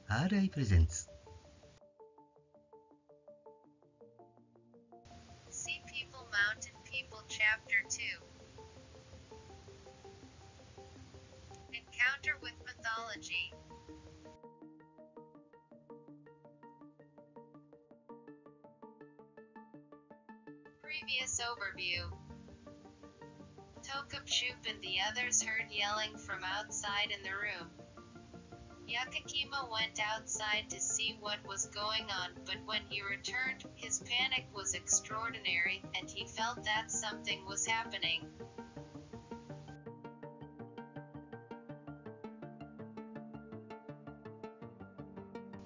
R.I. Presents. Sea People Mountain People Chapter 2. Encounter with Mythology. Previous overview. Tokapcup and the others heard yelling from outside in the room. Yukkekema went outside to see what was going on, but when he returned, his panic was extraordinary, and he felt that something was happening.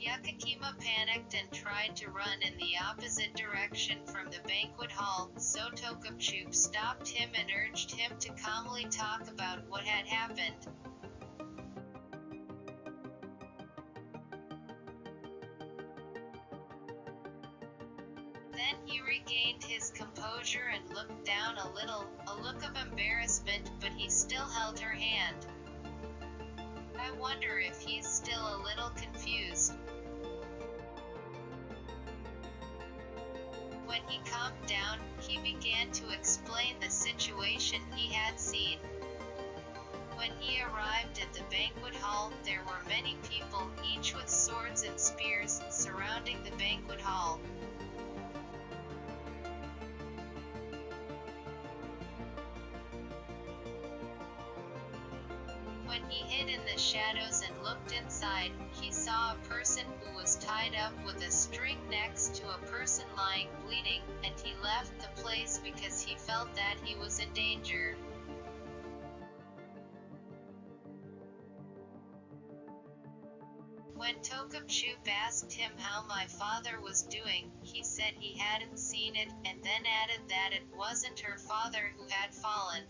Yukkekema panicked and tried to run in the opposite direction from the banquet hall, so Tokapcup stopped him and urged him to calmly talk about what had happened. Then he regained his composure and looked down a little, a look of embarrassment, but he still held her hand. I wonder if he's still a little confused. When he calmed down, he began to explain the situation he had seen. When he arrived at the banquet hall, there were many people, each with swords and spears, surrounding the banquet hall. When he hid in the shadows and looked inside, he saw a person who was tied up with a string next to a person lying bleeding, and he left the place because he felt that he was in danger. When Tokapcup asked him how my father was doing, he said he hadn't seen it, and then added that it wasn't her father who had fallen.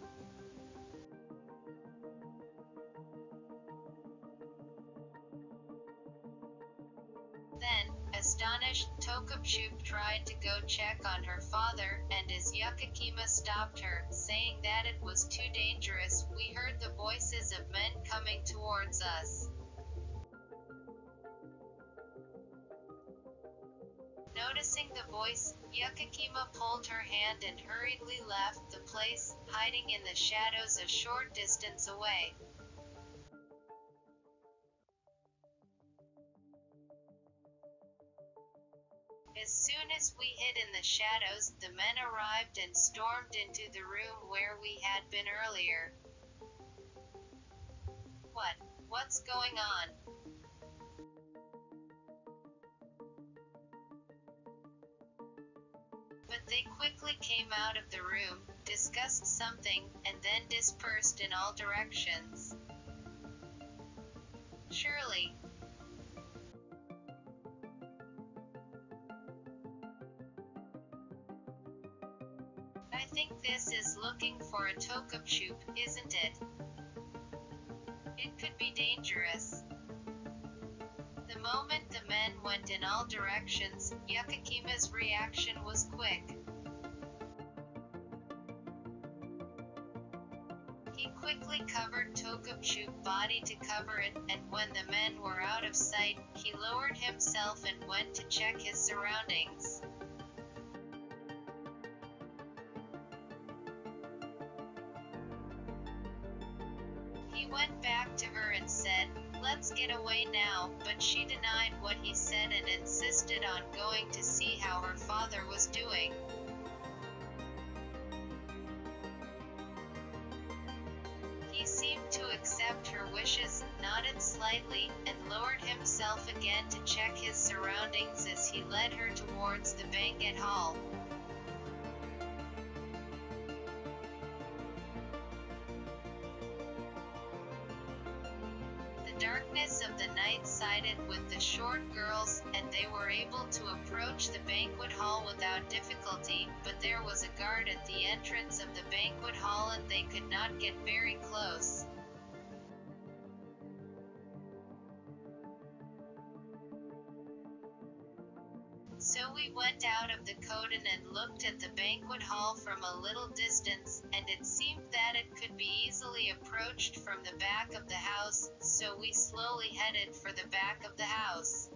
Then, astonished, Tokapcup tried to go check on her father, and as Yukkekema stopped her, saying that it was too dangerous, we heard the voices of men coming towards us. Noticing the voice, Yukkekema pulled her hand and hurriedly left the place, hiding in the shadows a short distance away. As soon as we hid in the shadows, the men arrived and stormed into the room where we had been earlier. What's going on? But they quickly came out of the room, discussed something, and then dispersed in all directions. Surely. I think this is looking for a Tokapcup, isn't it? It could be dangerous. The moment the men went in all directions, Yukkekema's reaction was quick. He quickly covered Tokapcup's body to cover it, and when the men were out of sight, he lowered himself and went to check his surroundings. He went back to her and said, "Let's get away now," but she denied what he said and insisted on going to see how her father was doing. He seemed to accept her wishes, nodded slightly, and lowered himself again to check his surroundings as he led her towards the banquet hall. The darkness of the night sided with the short girls, and they were able to approach the banquet hall without difficulty, but there was a guard at the entrance of the banquet hall and they could not get very close. So we went out of the coden and looked at the banquet hall from a little distance, and it seemed that it could be easily approached from the back of the house, so we slowly headed for the back of the house.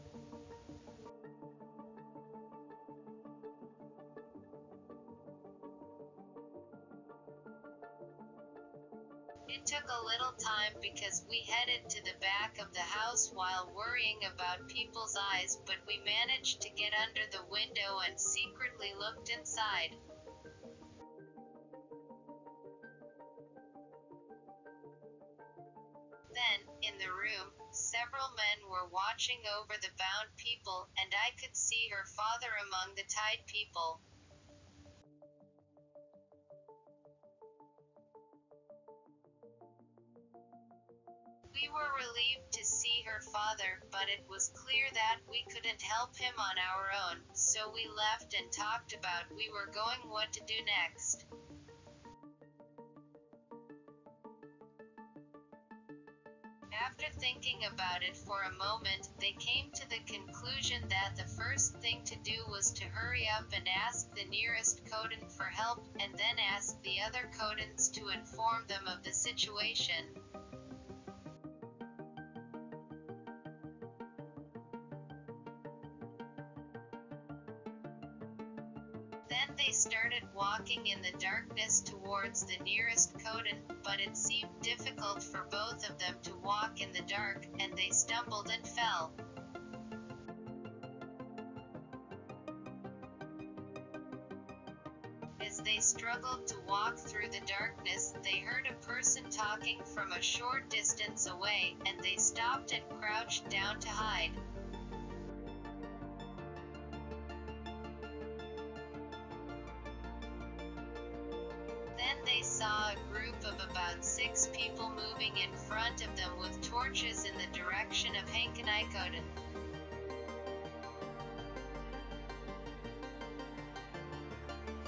It took a little time because we headed to the back of the house while worrying about people's eyes, but we managed to get under the window and secretly looked inside. Then, in the room, several men were watching over the bound people, and I could see her father among the tied people. We were relieved to see her father, but it was clear that we couldn't help him on our own, so we left and talked about we were going what to do next. After thinking about it for a moment, they came to the conclusion that the first thing to do was to hurry up and ask the nearest Kodan for help, and then ask the other Kodans to inform them of the situation. Then they started walking in the darkness towards the nearest Kodan, but it seemed difficult for both of them to walk in the dark, and they stumbled and fell. As they struggled to walk through the darkness, they heard a person talking from a short distance away, and they stopped and crouched down to hide. Then they saw a group of about 6 people moving in front of them with torches in the direction of Hankanikoden.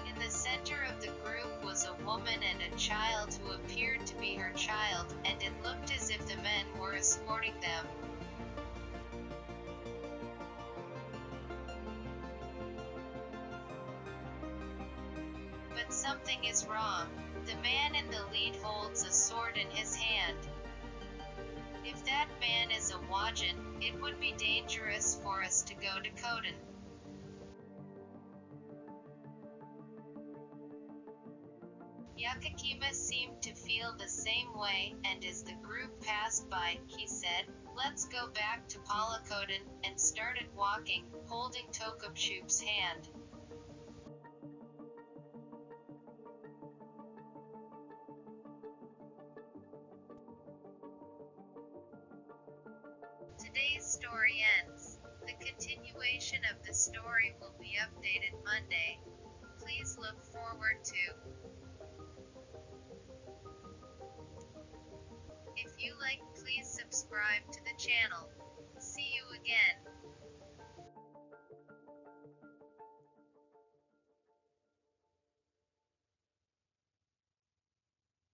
In the center of the group was a woman and a child who appeared to be her child, and it looked as if the men were escorting them. But something is wrong. The man in the lead holds a sword in his hand. If that man is a Wajin, it would be dangerous for us to go to Kodan. Yukkekema seemed to feel the same way, and as the group passed by, he said, "Let's go back to Palakodan," and started walking, holding Tokapcup's hand. Today's story ends. The continuation of the story will be updated Monday. Please look forward to. If you like, please subscribe to the channel. See you again.